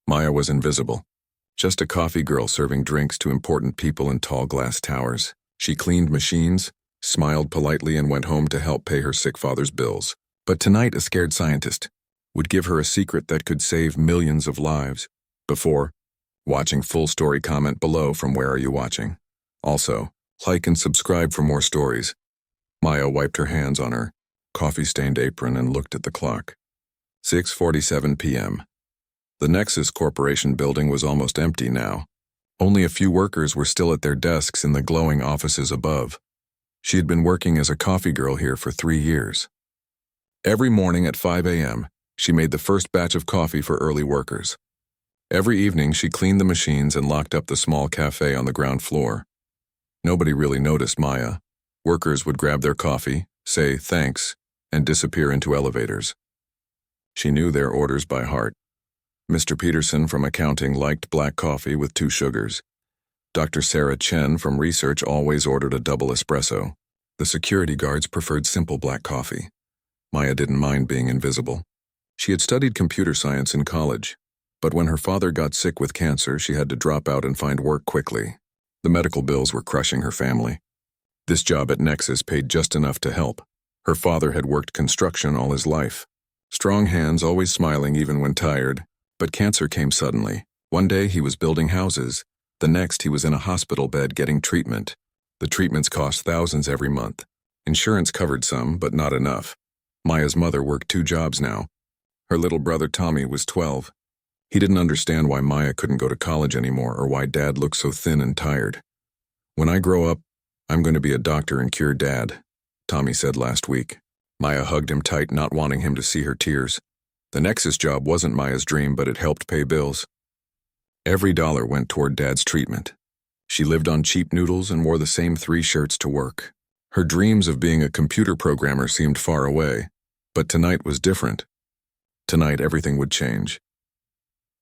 Maya was invisible. Just a coffee girl serving drinks to important people in tall glass towers. She cleaned machines, smiled politely, and went home to help pay her sick father's bills. But tonight, a scared scientist would give her a secret that could save millions of lives. Before watching full story, comment below from where are you watching. Also, like and subscribe for more stories. Maya wiped her hands on her coffee-stained apron and looked at the clock. 6:47 p.m. The Nexus Corporation building was almost empty now. Only a few workers were still at their desks in the glowing offices above. She had been working as a coffee girl here for 3 years. Every morning at 5 a.m., she made the first batch of coffee for early workers. Every evening, she cleaned the machines and locked up the small cafe on the ground floor. Nobody really noticed Maya. Workers would grab their coffee, say thanks, and disappear into elevators. She knew their orders by heart. Mr. Peterson from accounting liked black coffee with 2 sugars. Dr. Sarah Chen from research always ordered a double espresso. The security guards preferred simple black coffee. Maya didn't mind being invisible. She had studied computer science in college, but when her father got sick with cancer, she had to drop out and find work quickly. The medical bills were crushing her family. This job at Nexus paid just enough to help. Her father had worked construction all his life. Strong hands, always smiling even when tired. But cancer came suddenly. One day he was building houses. The next he was in a hospital bed getting treatment. The treatments cost thousands every month. Insurance covered some, but not enough. Maya's mother worked 2 jobs now. Her little brother Tommy was 12. He didn't understand why Maya couldn't go to college anymore or why Dad looked so thin and tired. "When I grow up, I'm going to be a doctor and cure Dad," Tommy said last week. Maya hugged him tight, not wanting him to see her tears. The Nexus job wasn't Maya's dream, but it helped pay bills. Every dollar went toward Dad's treatment. She lived on cheap noodles and wore the same 3 shirts to work. Her dreams of being a computer programmer seemed far away, but tonight was different. Tonight everything would change.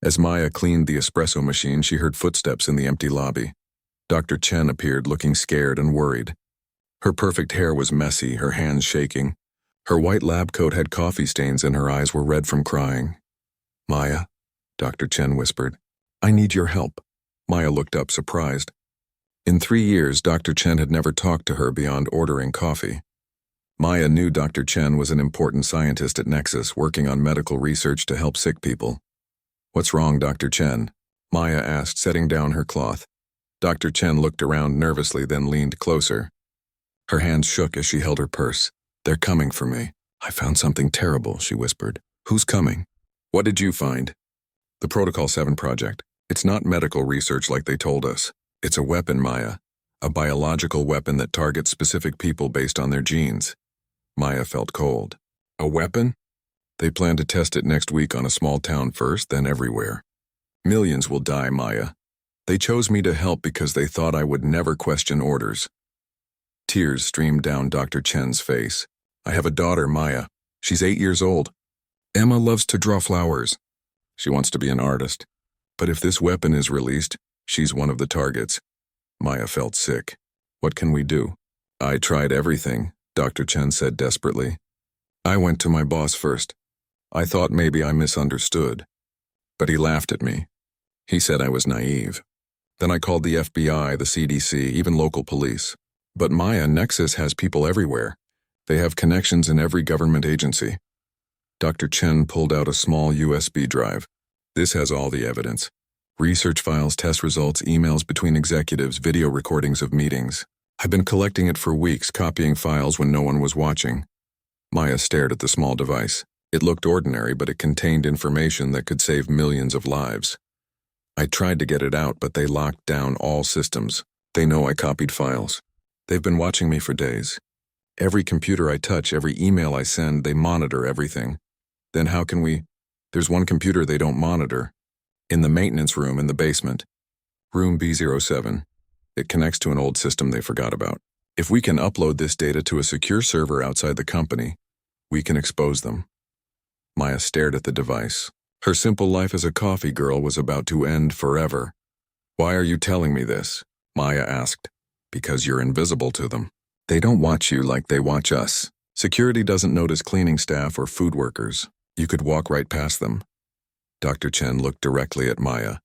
As Maya cleaned the espresso machine, she heard footsteps in the empty lobby. Dr. Chen appeared, looking scared and worried. Her perfect hair was messy, her hands shaking. Her white lab coat had coffee stains and her eyes were red from crying. "Maya," Dr. Chen whispered, "I need your help." Maya looked up, surprised. In 3 years, Dr. Chen had never talked to her beyond ordering coffee. Maya knew Dr. Chen was an important scientist at Nexus, working on medical research to help sick people. "What's wrong, Dr. Chen?" Maya asked, setting down her cloth. Dr. Chen looked around nervously, then leaned closer. Her hands shook as she held her purse. "They're coming for me. I found something terrible," she whispered. "Who's coming?" "What did you find?" "The Protocol 7 project. It's not medical research like they told us. It's a weapon, Maya. A biological weapon that targets specific people based on their genes." Maya felt cold. "A weapon?" "They plan to test it next week on a small town first, then everywhere. Millions will die, Maya. They chose me to help because they thought I would never question orders." Tears streamed down Dr. Chen's face. "I have a daughter, Maya. She's 8 years old. Emma loves to draw flowers. She wants to be an artist. But if this weapon is released, she's one of the targets." Maya felt sick. "What can we do?" "I tried everything," Dr. Chen said desperately. "I went to my boss first. I thought maybe I misunderstood. But he laughed at me. He said I was naive. Then I called the FBI, the CDC, even local police. But Maya, Nexus has people everywhere. They have connections in every government agency." Dr. Chen pulled out a small USB drive. "This has all the evidence. Research files, test results, emails between executives, video recordings of meetings. I've been collecting it for weeks, copying files when no one was watching." Maya stared at the small device. It looked ordinary, but it contained information that could save millions of lives. "I tried to get it out, but they locked down all systems. They know I copied files. They've been watching me for days. Every computer I touch, every email I send, they monitor everything. Then how can we? There's one computer they don't monitor. In the maintenance room in the basement. Room B07. It connects to an old system they forgot about. If we can upload this data to a secure server outside the company, we can expose them." Maya stared at the device. Her simple life as a coffee girl was about to end forever. "Why are you telling me this?" Maya asked. "Because you're invisible to them. They don't watch you like they watch us. Security doesn't notice cleaning staff or food workers. You could walk right past them. Dr. Chen looked directly at Maya.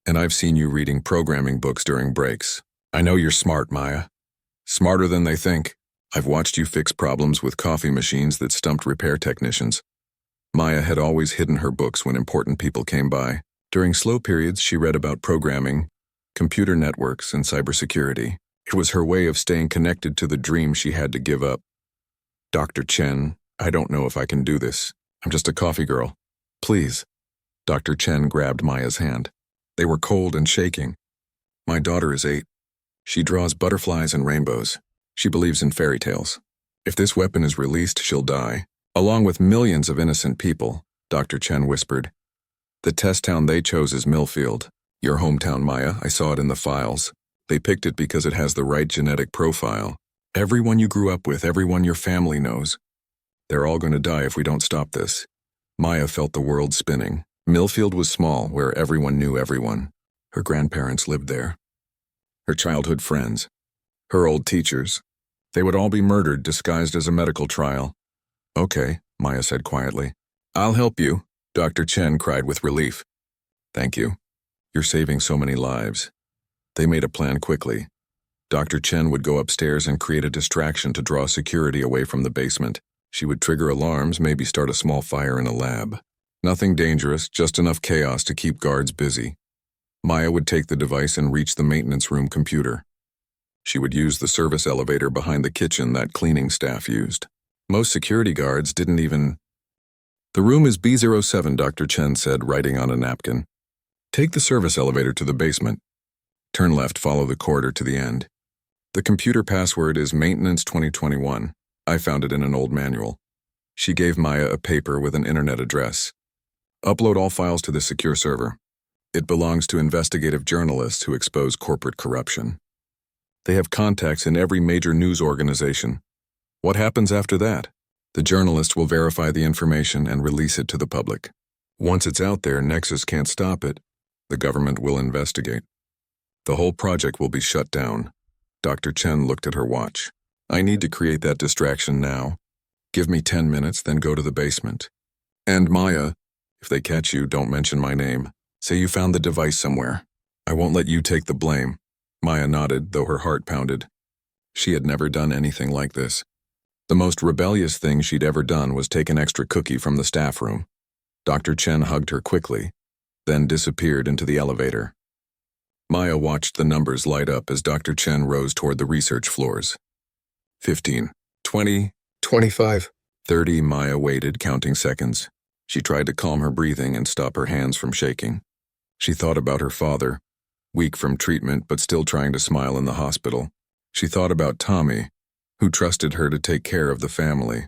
And I've seen you reading programming books during breaks. I know you're smart, Maya. Smarter than they think. I've watched you fix problems with coffee machines that stumped repair technicians. Maya had always hidden her books when important people came by. During slow periods, she read about programming, computer networks, and cybersecurity. It was her way of staying connected to the dream she had to give up. Dr. Chen, I don't know if I can do this. I'm just a coffee girl. Please. Dr. Chen grabbed Maya's hand. They were cold and shaking. My daughter is 8. She draws butterflies and rainbows. She believes in fairy tales. If this weapon is released, she'll die, along with millions of innocent people, Dr. Chen whispered. The test town they chose is Millfield. Your hometown, Maya, I saw it in the files. They picked it because it has the right genetic profile. Everyone you grew up with, everyone your family knows. They're all going to die if we don't stop this. Maya felt the world spinning. Millfield was small, where everyone knew everyone. Her grandparents lived there. Her childhood friends. Her old teachers. They would all be murdered, disguised as a medical trial. Okay, Maya said quietly. I'll help you, Dr. Chen cried with relief. Thank you. You're saving so many lives. They made a plan quickly. Dr. Chen would go upstairs and create a distraction to draw security away from the basement. She would trigger alarms, maybe start a small fire in a lab. Nothing dangerous, just enough chaos to keep guards busy. Maya would take the device and reach the maintenance room computer. She would use the service elevator behind the kitchen that cleaning staff used. Most security guards didn't even... The room is B07, Dr. Chen said, writing on a napkin. Take the service elevator to the basement. Turn left, follow the corridor to the end. The computer password is Maintenance 2021. I found it in an old manual. She gave Maya a paper with an internet address. Upload all files to the secure server. It belongs to investigative journalists who expose corporate corruption. They have contacts in every major news organization. What happens after that? The journalist will verify the information and release it to the public. Once it's out there, Nexus can't stop it. The government will investigate. The whole project will be shut down. Dr. Chen looked at her watch. I need to create that distraction now. Give me 10 minutes, then go to the basement. And Maya, if they catch you, don't mention my name. Say you found the device somewhere. I won't let you take the blame. Maya nodded, though her heart pounded. She had never done anything like this. The most rebellious thing she'd ever done was take an extra cookie from the staff room. Dr. Chen hugged her quickly, then disappeared into the elevator. Maya watched the numbers light up as Dr. Chen rose toward the research floors. 15, 20, 25, 30. Maya waited, counting seconds. She tried to calm her breathing and stop her hands from shaking. She thought about her father, weak from treatment but still trying to smile in the hospital. She thought about Tommy, who trusted her to take care of the family.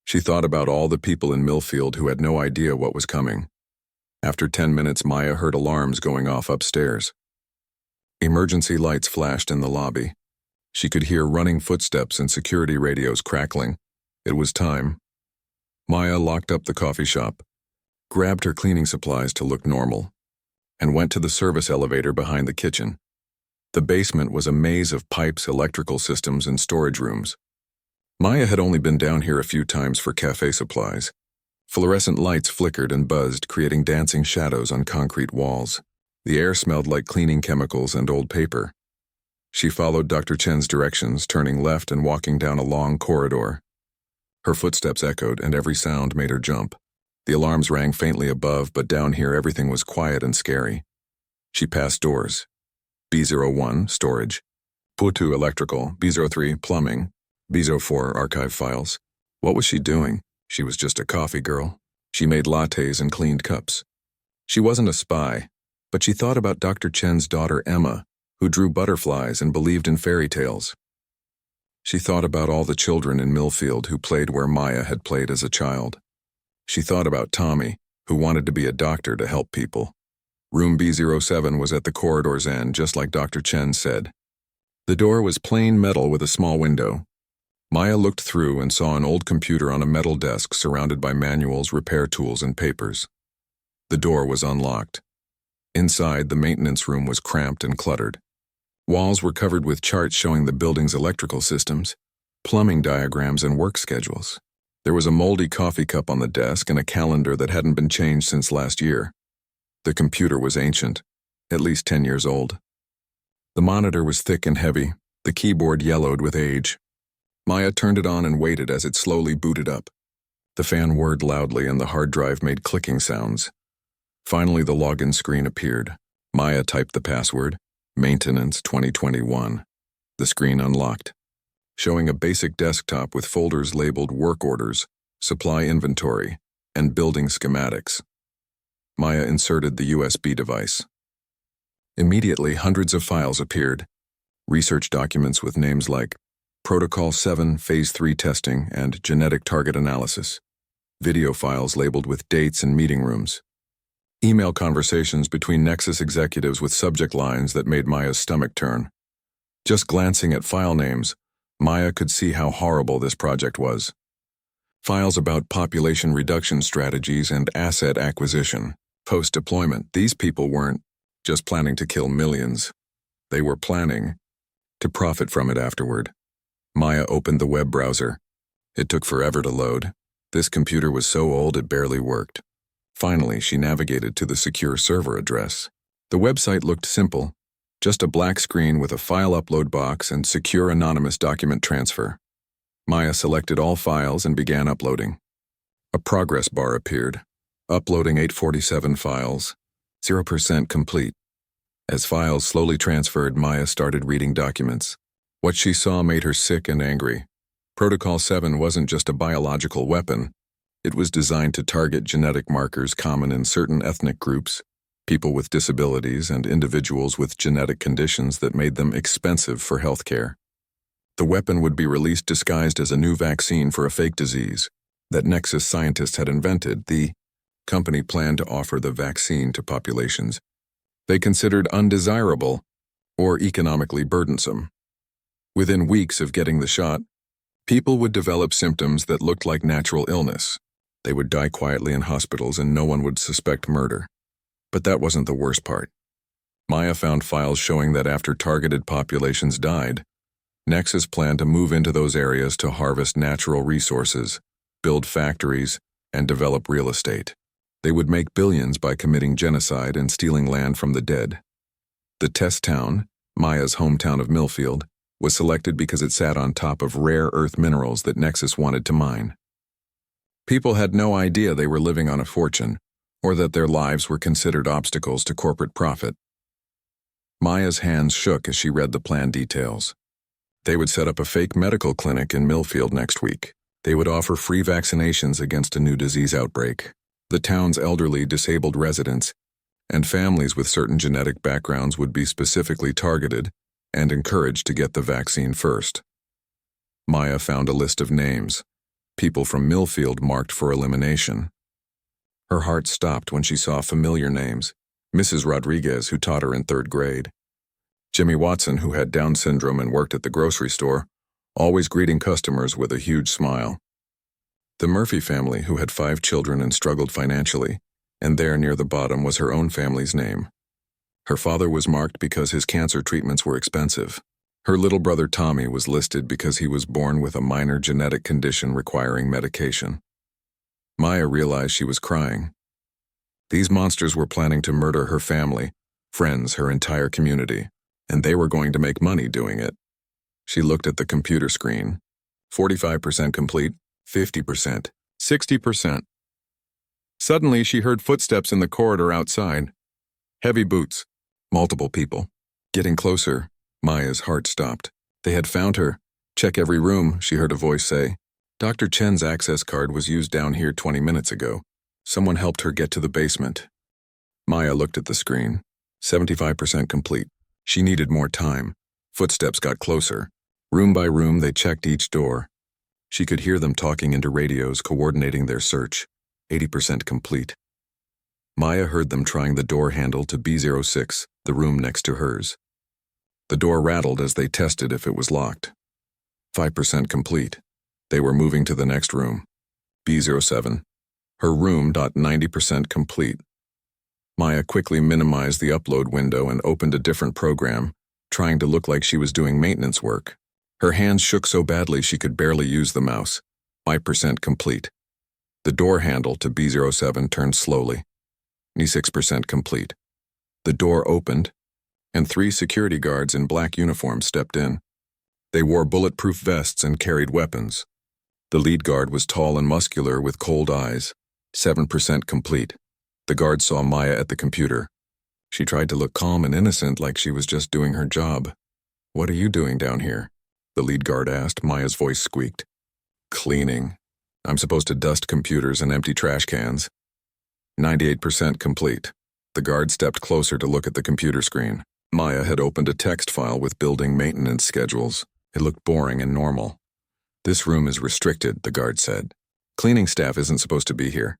She thought about all the people in Millfield who had no idea what was coming. After 10 minutes, Maya heard alarms going off upstairs. Emergency lights flashed in the lobby. She could hear running footsteps and security radios crackling. It was time. Maya locked up the coffee shop, grabbed her cleaning supplies to look normal, and went to the service elevator behind the kitchen. The basement was a maze of pipes, electrical systems, and storage rooms. Maya had only been down here a few times for cafe supplies. Fluorescent lights flickered and buzzed, creating dancing shadows on concrete walls. The air smelled like cleaning chemicals and old paper. She followed Dr. Chen's directions, turning left and walking down a long corridor. Her footsteps echoed, and every sound made her jump. The alarms rang faintly above, but down here everything was quiet and scary. She passed doors. B01, storage. B02, electrical. B03, plumbing. B04, archive files. What was she doing? She was just a coffee girl. She made lattes and cleaned cups. She wasn't a spy, but she thought about Dr. Chen's daughter Emma, who drew butterflies and believed in fairy tales. She thought about all the children in Millfield who played where Maya had played as a child. She thought about Tommy, who wanted to be a doctor to help people. Room B07 was at the corridor's end, just like Dr. Chen said. The door was plain metal with a small window. Maya looked through and saw an old computer on a metal desk surrounded by manuals, repair tools, and papers. The door was unlocked. Inside, the maintenance room was cramped and cluttered. Walls were covered with charts showing the building's electrical systems, plumbing diagrams, and work schedules. There was a moldy coffee cup on the desk and a calendar that hadn't been changed since last year. The computer was ancient, at least 10 years old. The monitor was thick and heavy, the keyboard yellowed with age. Maya turned it on and waited as it slowly booted up. The fan whirred loudly and the hard drive made clicking sounds. Finally, the login screen appeared. Maya typed the password, Maintenance 2021. The screen unlocked, showing a basic desktop with folders labeled Work Orders, Supply Inventory, and Building Schematics. Maya inserted the USB device. Immediately, hundreds of files appeared. Research documents with names like Protocol 7 Phase 3 Testing and Genetic Target Analysis. Video files labeled with dates and meeting rooms. Email conversations between Nexus executives with subject lines that made Maya's stomach turn. Just glancing at file names, Maya could see how horrible this project was. Files about population reduction strategies and asset acquisition. Post-deployment, these people weren't just planning to kill millions. They were planning to profit from it afterward. Maya opened the web browser. It took forever to load. This computer was so old it barely worked. Finally, she navigated to the secure server address. The website looked simple, just a black screen with a file upload box and secure anonymous document transfer. Maya selected all files and began uploading. A progress bar appeared. Uploading 847 files, 0% complete. As files slowly transferred, Maya started reading documents. What she saw made her sick and angry. Protocol 7 wasn't just a biological weapon. It was designed to target genetic markers common in certain ethnic groups, people with disabilities, and individuals with genetic conditions that made them expensive for healthcare. The weapon would be released disguised as a new vaccine for a fake disease that Nexus scientists had invented. The company planned to offer the vaccine to populations they considered undesirable or economically burdensome. Within weeks of getting the shot, people would develop symptoms that looked like natural illness. They would die quietly in hospitals and no one would suspect murder. But that wasn't the worst part. Maya found files showing that after targeted populations died, Nexus planned to move into those areas to harvest natural resources, build factories, and develop real estate. They would make billions by committing genocide and stealing land from the dead. The test town, Maya's hometown of Millfield, was selected because it sat on top of rare earth minerals that Nexus wanted to mine. People had no idea they were living on a fortune, or that their lives were considered obstacles to corporate profit. Maya's hands shook as she read the plan details. They would set up a fake medical clinic in Millfield next week. They would offer free vaccinations against a new disease outbreak. The town's elderly, disabled residents and families with certain genetic backgrounds would be specifically targeted and encouraged to get the vaccine first. Maya found a list of names, people from Millfield marked for elimination. Her heart stopped when she saw familiar names: Mrs. Rodriguez, who taught her in 3rd grade; Jimmy Watson, who had Down syndrome and worked at the grocery store, always greeting customers with a huge smile; the Murphy family, who had 5 children and struggled financially, and there near the bottom was her own family's name. Her father was marked because his cancer treatments were expensive. Her little brother Tommy was listed because he was born with a minor genetic condition requiring medication. Maya realized she was crying. These monsters were planning to murder her family, friends, her entire community, and they were going to make money doing it. She looked at the computer screen. 45% complete, 50%, 60%. Suddenly, she heard footsteps in the corridor outside. Heavy boots. Multiple people. Getting closer, Maya's heart stopped. They had found her. "Check every room," she heard a voice say. "Dr. Chen's access card was used down here 20 minutes ago. Someone helped her get to the basement." Maya looked at the screen. 75% complete. She needed more time. Footsteps got closer. Room by room, they checked each door. She could hear them talking into radios, coordinating their search. 80% complete. Maya heard them trying the door handle to B06, the room next to hers. The door rattled as they tested if it was locked. 5% complete. They were moving to the next room. B07. Her room. 90% complete. Maya quickly minimized the upload window and opened a different program, trying to look like she was doing maintenance work. Her hands shook so badly she could barely use the mouse. 5% complete. The door handle to B07 turned slowly. 96% complete. The door opened, and 3 security guards in black uniforms stepped in. They wore bulletproof vests and carried weapons. The lead guard was tall and muscular with cold eyes. 7% complete. The guard saw Maya at the computer. She tried to look calm and innocent like she was just doing her job. "What are you doing down here?" the lead guard asked. Maya's voice squeaked. "Cleaning. I'm supposed to dust computers and empty trash cans." 98% complete. The guard stepped closer to look at the computer screen. Maya had opened a text file with building maintenance schedules. It looked boring and normal. "This room is restricted," the guard said. "Cleaning staff isn't supposed to be here."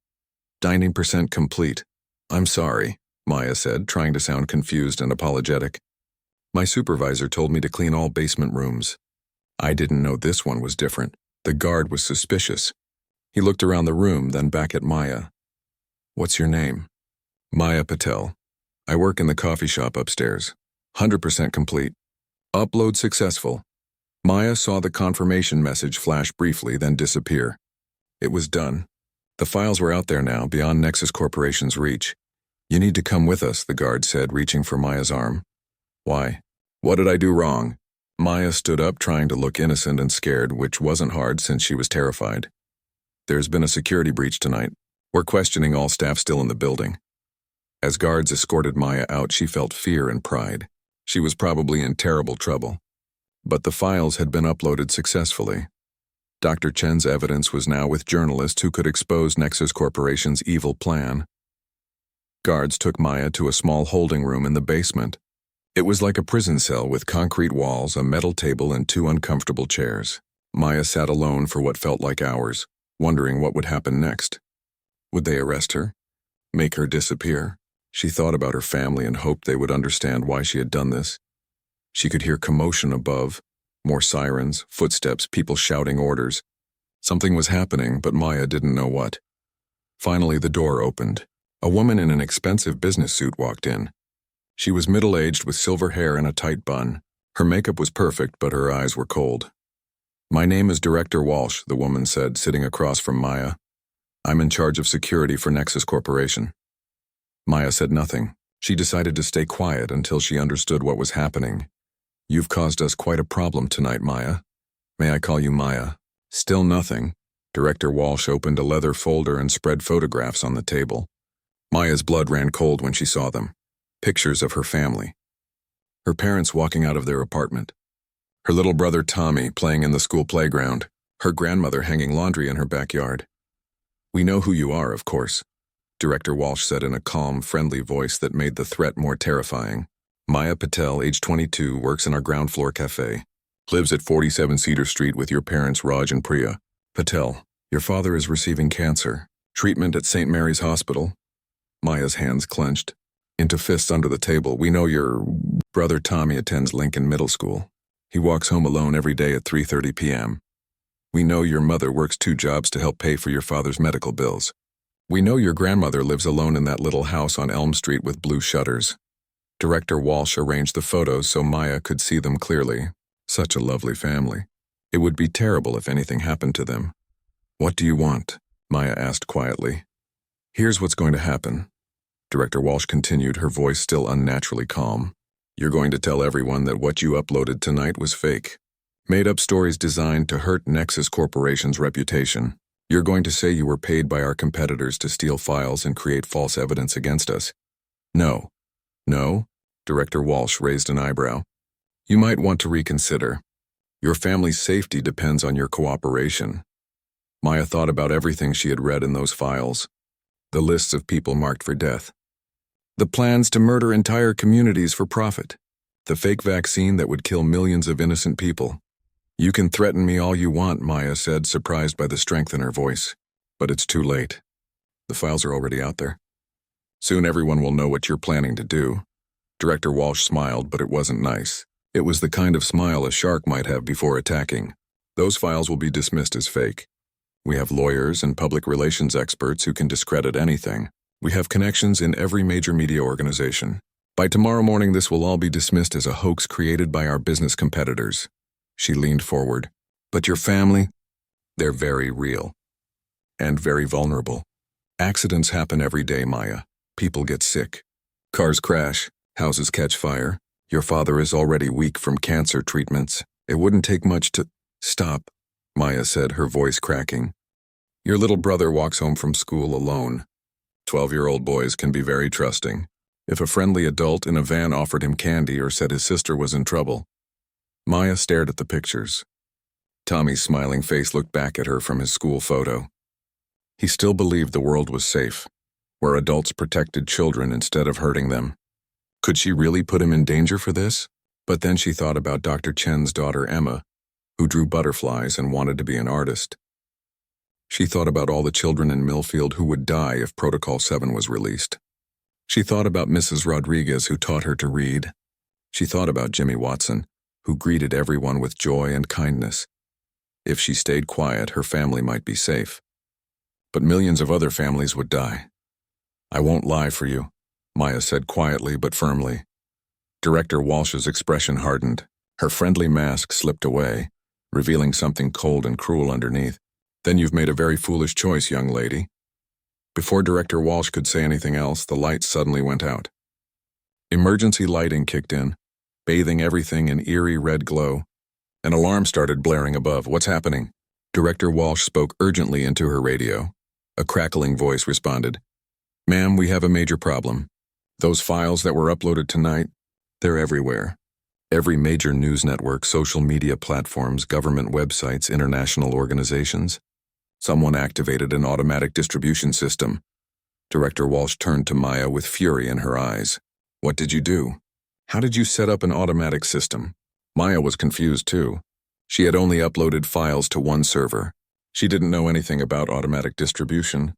90% complete. "I'm sorry," Maya said, trying to sound confused and apologetic. "My supervisor told me to clean all basement rooms. I didn't know this one was different." The guard was suspicious. He looked around the room, then back at Maya. "What's your name?" "Maya Patel. I work in the coffee shop upstairs." 100% complete. "Upload successful." Maya saw the confirmation message flash briefly, then disappear. It was done. The files were out there now, beyond Nexus Corporation's reach. "You need to come with us," the guard said, reaching for Maya's arm. "Why? What did I do wrong?" Maya stood up, trying to look innocent and scared, which wasn't hard since she was terrified. "There's been a security breach tonight. We're questioning all staff still in the building." As guards escorted Maya out, she felt fear and pride. She was probably in terrible trouble. But the files had been uploaded successfully. Dr. Chen's evidence was now with journalists who could expose Nexus Corporation's evil plan. Guards took Maya to a small holding room in the basement. It was like a prison cell with concrete walls, a metal table, and 2 uncomfortable chairs. Maya sat alone for what felt like hours, wondering what would happen next. Would they arrest her? Make her disappear? She thought about her family and hoped they would understand why she had done this. She could hear commotion above. More sirens, footsteps, people shouting orders. Something was happening, but Maya didn't know what. Finally, the door opened. A woman in an expensive business suit walked in. She was middle-aged with silver hair and a tight bun. Her makeup was perfect, but her eyes were cold. "My name is Director Walsh," the woman said, sitting across from Maya. "I'm in charge of security for Nexus Corporation." Maya said nothing. She decided to stay quiet until she understood what was happening. "You've caused us quite a problem tonight, Maya. May I call you Maya?" Still nothing. Director Walsh opened a leather folder and spread photographs on the table. Maya's blood ran cold when she saw them. Pictures of her family. Her parents walking out of their apartment. Her little brother Tommy playing in the school playground. Her grandmother hanging laundry in her backyard. "We know who you are, of course," Director Walsh said in a calm, friendly voice that made the threat more terrifying. "Maya Patel, age 22, works in our ground floor cafe. Lives at 47 Cedar Street with your parents Raj and Priya. Patel, your father is receiving cancer. Treatment at St. Mary's Hospital." Maya's hands clenched into fists under the table. "We know your brother Tommy attends Lincoln Middle School. He walks home alone every day at 3:30 p.m. We know your mother works 2 jobs to help pay for your father's medical bills. We know your grandmother lives alone in that little house on Elm Street with blue shutters." Director Walsh arranged the photos so Maya could see them clearly. Such a lovely family. It would be terrible if anything happened to them. "What do you want?" Maya asked quietly. "Here's what's going to happen," Director Walsh continued, her voice still unnaturally calm. "You're going to tell everyone that what you uploaded tonight was fake. Made-up stories designed to hurt Nexus Corporation's reputation. You're going to say you were paid by our competitors to steal files and create false evidence against us." "No." "No?" Director Walsh raised an eyebrow. "You might want to reconsider. Your family's safety depends on your cooperation." Maya thought about everything she had read in those files. The lists of people marked for death. The plans to murder entire communities for profit. The fake vaccine that would kill millions of innocent people. "You can threaten me all you want," Maya said, surprised by the strength in her voice. "But it's too late. The files are already out there. Soon everyone will know what you're planning to do." Director Walsh smiled, but it wasn't nice. It was the kind of smile a shark might have before attacking. "Those files will be dismissed as fake. We have lawyers and public relations experts who can discredit anything. We have connections in every major media organization. By tomorrow morning, this will all be dismissed as a hoax created by our business competitors." She leaned forward. "But your family?" They're very real. And very vulnerable. Accidents happen every day, Maya. People get sick. Cars crash. Houses catch fire. Your father is already weak from cancer treatments. It wouldn't take much to— Stop, Maya said, her voice cracking. Your little brother walks home from school alone. 12-year-old boys can be very trusting. If a friendly adult in a van offered him candy or said his sister was in trouble. Maya stared at the pictures. Tommy's smiling face looked back at her from his school photo. He still believed the world was safe, where adults protected children instead of hurting them. Could she really put him in danger for this? But then she thought about Dr. Chen's daughter Emma, who drew butterflies and wanted to be an artist. She thought about all the children in Millfield who would die if Protocol 7 was released. She thought about Mrs. Rodriguez, who taught her to read. She thought about Jimmy Watson, who greeted everyone with joy and kindness. If she stayed quiet, her family might be safe. But millions of other families would die. I won't lie for you, Maya said quietly but firmly. Director Walsh's expression hardened. Her friendly mask slipped away, revealing something cold and cruel underneath. Then you've made a very foolish choice, young lady. Before Director Walsh could say anything else, the lights suddenly went out. Emergency lighting kicked in, bathing everything in eerie red glow. An alarm started blaring above. What's happening? Director Walsh spoke urgently into her radio. A crackling voice responded. Ma'am, we have a major problem. Those files that were uploaded tonight, they're everywhere. Every major news network, social media platforms, government websites, international organizations. Someone activated an automatic distribution system. Director Walsh turned to Maya with fury in her eyes. What did you do? How did you set up an automatic system? Maya was confused too. She had only uploaded files to one server. She didn't know anything about automatic distribution.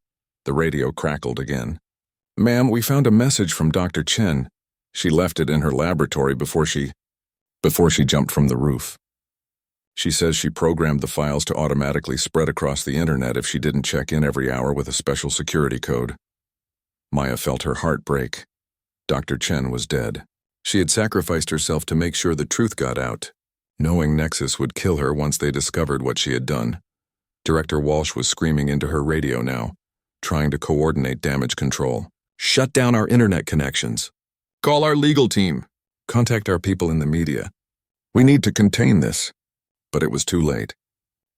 The radio crackled again. Ma'am, we found a message from Dr. Chen. She left it in her laboratory before she jumped from the roof. She says she programmed the files to automatically spread across the internet if she didn't check in every hour with a special security code. Maya felt her heart break. Dr. Chen was dead. She had sacrificed herself to make sure the truth got out, knowing Nexus would kill her once they discovered what she had done. Director Walsh was screaming into her radio now, trying to coordinate damage control. Shut down our internet connections. Call our legal team. Contact our people in the media. We need to contain this. But it was too late.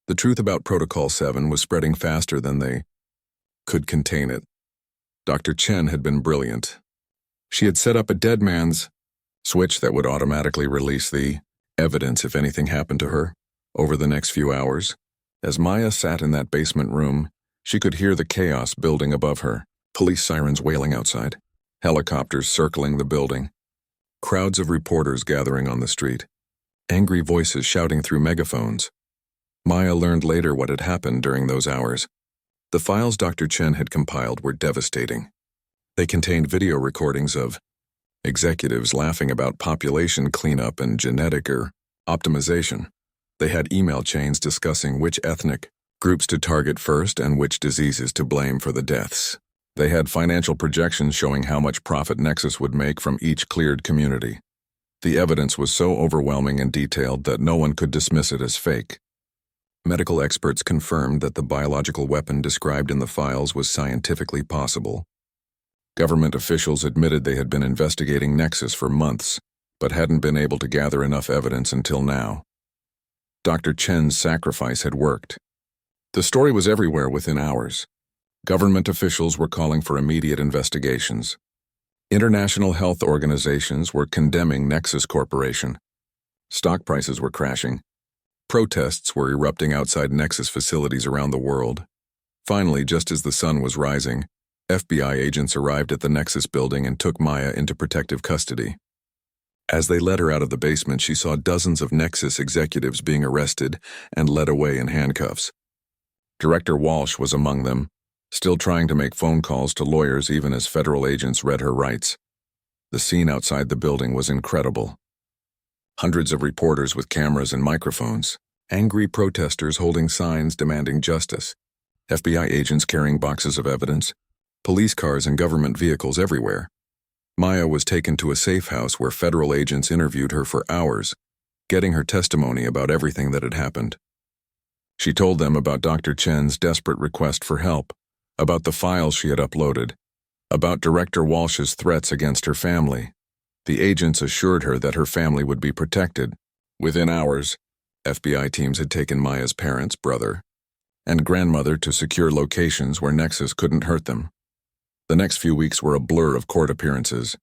The truth about Protocol 7 was spreading faster than they could contain it. Dr. Chen had been brilliant. She had set up a dead man's switch that would automatically release the evidence if anything happened to her. Over the next few hours, as Maya sat in that basement room, she could hear the chaos building above her. Police sirens wailing outside, helicopters circling the building, crowds of reporters gathering on the street. Angry voices shouting through megaphones. Maya learned later what had happened during those hours. The files Dr. Chen had compiled were devastating. They contained video recordings of executives laughing about population cleanup and genetic optimization. They had email chains discussing which ethnic groups to target first and which diseases to blame for the deaths. They had financial projections showing how much profit Nexus would make from each cleared community. The evidence was so overwhelming and detailed that no one could dismiss it as fake. Medical experts confirmed that the biological weapon described in the files was scientifically possible. Government officials admitted they had been investigating Nexus for months, but hadn't been able to gather enough evidence until now. Dr. Chen's sacrifice had worked. The story was everywhere within hours. Government officials were calling for immediate investigations. International health organizations were condemning Nexus Corporation. Stock prices were crashing. Protests were erupting outside Nexus facilities around the world. Finally, just as the sun was rising, FBI agents arrived at the Nexus building and took Maya into protective custody. As they led her out of the basement, she saw dozens of Nexus executives being arrested and led away in handcuffs. Director Walsh was among them, still trying to make phone calls to lawyers even as federal agents read her rights. The scene outside the building was incredible. Hundreds of reporters with cameras and microphones, angry protesters holding signs demanding justice, FBI agents carrying boxes of evidence, police cars and government vehicles everywhere. Maya was taken to a safe house where federal agents interviewed her for hours, getting her testimony about everything that had happened. She told them about Dr. Chen's desperate request for help, about the files she had uploaded, about Director Walsh's threats against her family. The agents assured her that her family would be protected. Within hours, FBI teams had taken Maya's parents, brother, and grandmother to secure locations where Nexus couldn't hurt them. The next few weeks were a blur of court appearances,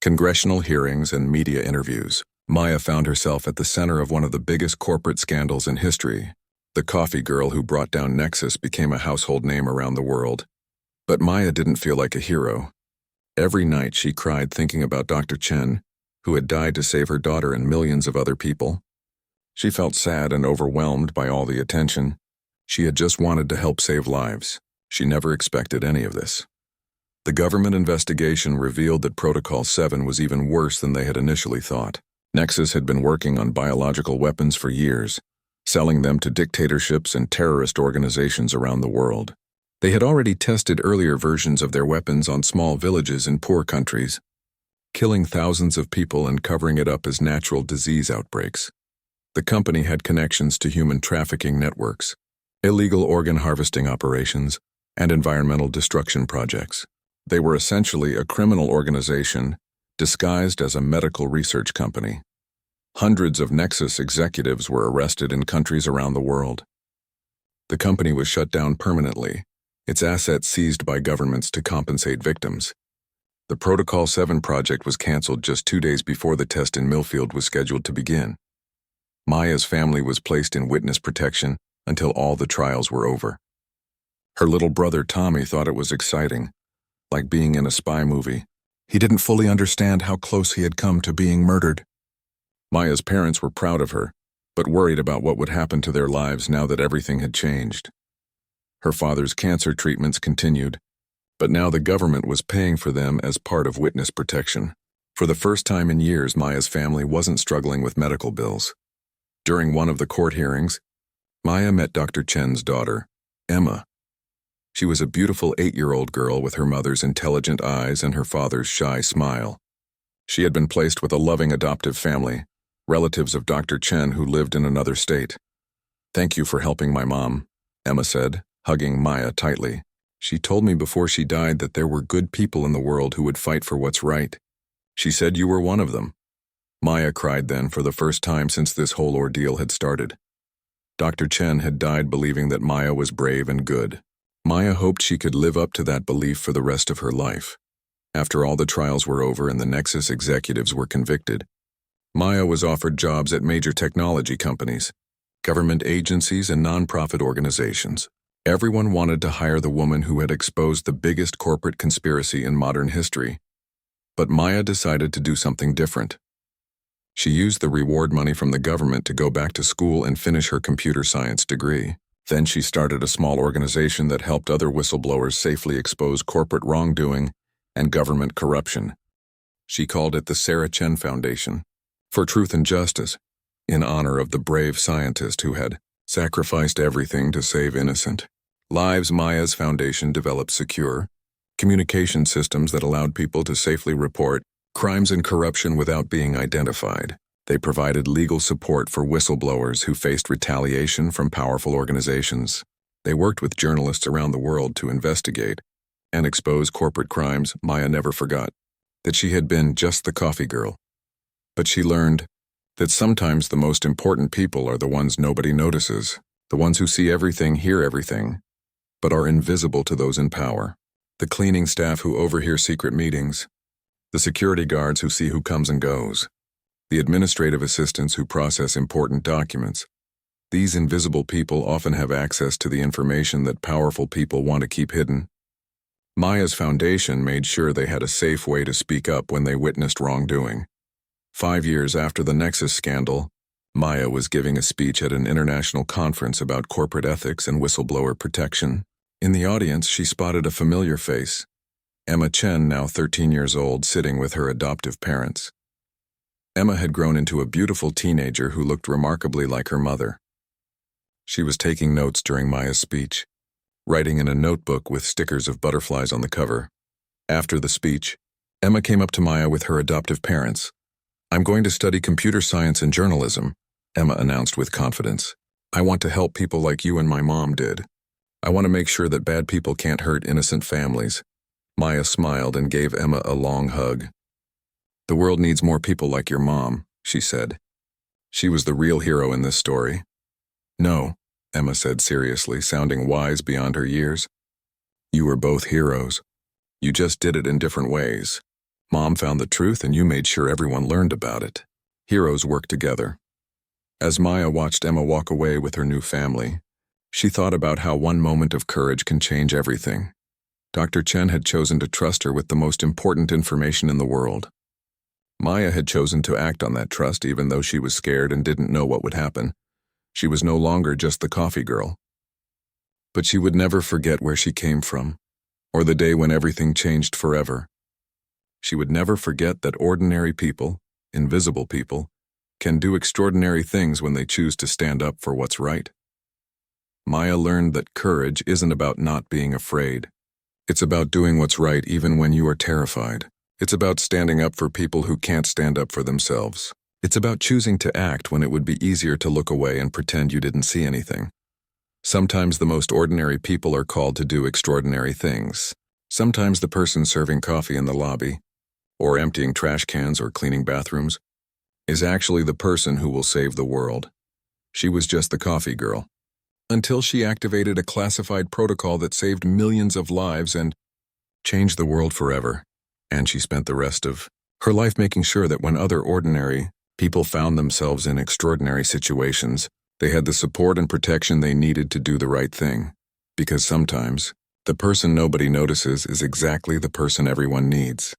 congressional hearings, and media interviews. Maya found herself at the center of one of the biggest corporate scandals in history. The coffee girl who brought down Nexus became a household name around the world. But Maya didn't feel like a hero. Every night she cried thinking about Dr. Chen, who had died to save her daughter and millions of other people. She felt sad and overwhelmed by all the attention. She had just wanted to help save lives. She never expected any of this. The government investigation revealed that Protocol 7 was even worse than they had initially thought. Nexus had been working on biological weapons for years, selling them to dictatorships and terrorist organizations around the world. They had already tested earlier versions of their weapons on small villages in poor countries, killing thousands of people and covering it up as natural disease outbreaks. The company had connections to human trafficking networks, illegal organ harvesting operations, and environmental destruction projects. They were essentially a criminal organization disguised as a medical research company. Hundreds of Nexus executives were arrested in countries around the world. The company was shut down permanently, its assets seized by governments to compensate victims. The Protocol 7 project was canceled just 2 days before the test in Millfield was scheduled to begin. Maya's family was placed in witness protection until all the trials were over. Her little brother Tommy thought it was exciting, like being in a spy movie. He didn't fully understand how close he had come to being murdered. Maya's parents were proud of her, but worried about what would happen to their lives now that everything had changed. Her father's cancer treatments continued, but now the government was paying for them as part of witness protection. For the first time in years, Maya's family wasn't struggling with medical bills. During one of the court hearings, Maya met Dr. Chen's daughter, Emma. She was a beautiful 8-year-old girl with her mother's intelligent eyes and her father's shy smile. She had been placed with a loving adoptive family, relatives of Dr. Chen who lived in another state. "Thank you for helping my mom," Emma said, hugging Maya tightly. "She told me before she died that there were good people in the world who would fight for what's right. She said you were one of them." Maya cried then for the first time since this whole ordeal had started. Dr. Chen had died believing that Maya was brave and good. Maya hoped she could live up to that belief for the rest of her life. After all the trials were over and the Nexus executives were convicted, Maya was offered jobs at major technology companies, government agencies, and nonprofit organizations. Everyone wanted to hire the woman who had exposed the biggest corporate conspiracy in modern history. But Maya decided to do something different. She used the reward money from the government to go back to school and finish her computer science degree. Then she started a small organization that helped other whistleblowers safely expose corporate wrongdoing and government corruption. She called it the Sarah Chen Foundation, for truth and justice, in honor of the brave scientist who had sacrificed everything to save innocent lives. Maya's foundation developed secure communication systems that allowed people to safely report crimes and corruption without being identified. They provided legal support for whistleblowers who faced retaliation from powerful organizations. They worked with journalists around the world to investigate and expose corporate crimes. Maya never forgot that she had been just the coffee girl. But she learned that sometimes the most important people are the ones nobody notices, the ones who see everything, hear everything, but are invisible to those in power. The cleaning staff who overhear secret meetings, the security guards who see who comes and goes, the administrative assistants who process important documents. These invisible people often have access to the information that powerful people want to keep hidden. Maya's foundation made sure they had a safe way to speak up when they witnessed wrongdoing. 5 years after the Nexus scandal, Maya was giving a speech at an international conference about corporate ethics and whistleblower protection. In the audience, she spotted a familiar face, Emma Chen, now 13 years old, sitting with her adoptive parents. Emma had grown into a beautiful teenager who looked remarkably like her mother. She was taking notes during Maya's speech, writing in a notebook with stickers of butterflies on the cover. After the speech, Emma came up to Maya with her adoptive parents. "I'm going to study computer science and journalism," Emma announced with confidence. I want to help people like you and my mom did. I want to make sure that bad people can't hurt innocent families." Maya smiled and gave Emma a long hug. "The world needs more people like your mom," she said. She was the real hero in this story. "No," Emma said seriously, sounding wise beyond her years. "You were both heroes. You just did it in different ways. Mom found the truth and you made sure everyone learned about it. Heroes work together." As Maya watched Emma walk away with her new family, she thought about how one moment of courage can change everything. Dr. Chen had chosen to trust her with the most important information in the world. Maya had chosen to act on that trust even though she was scared and didn't know what would happen. She was no longer just the coffee girl. But she would never forget where she came from, or the day when everything changed forever. She would never forget that ordinary people, invisible people, can do extraordinary things when they choose to stand up for what's right. Maya learned that courage isn't about not being afraid. It's about doing what's right even when you are terrified. It's about standing up for people who can't stand up for themselves. It's about choosing to act when it would be easier to look away and pretend you didn't see anything. Sometimes the most ordinary people are called to do extraordinary things. Sometimes the person serving coffee in the lobby, or emptying trash cans or cleaning bathrooms, is actually the person who will save the world. She was just the coffee girl. Until she activated a classified protocol that saved millions of lives and changed the world forever. And she spent the rest of her life making sure that when other ordinary people found themselves in extraordinary situations, they had the support and protection they needed to do the right thing. Because sometimes, the person nobody notices is exactly the person everyone needs.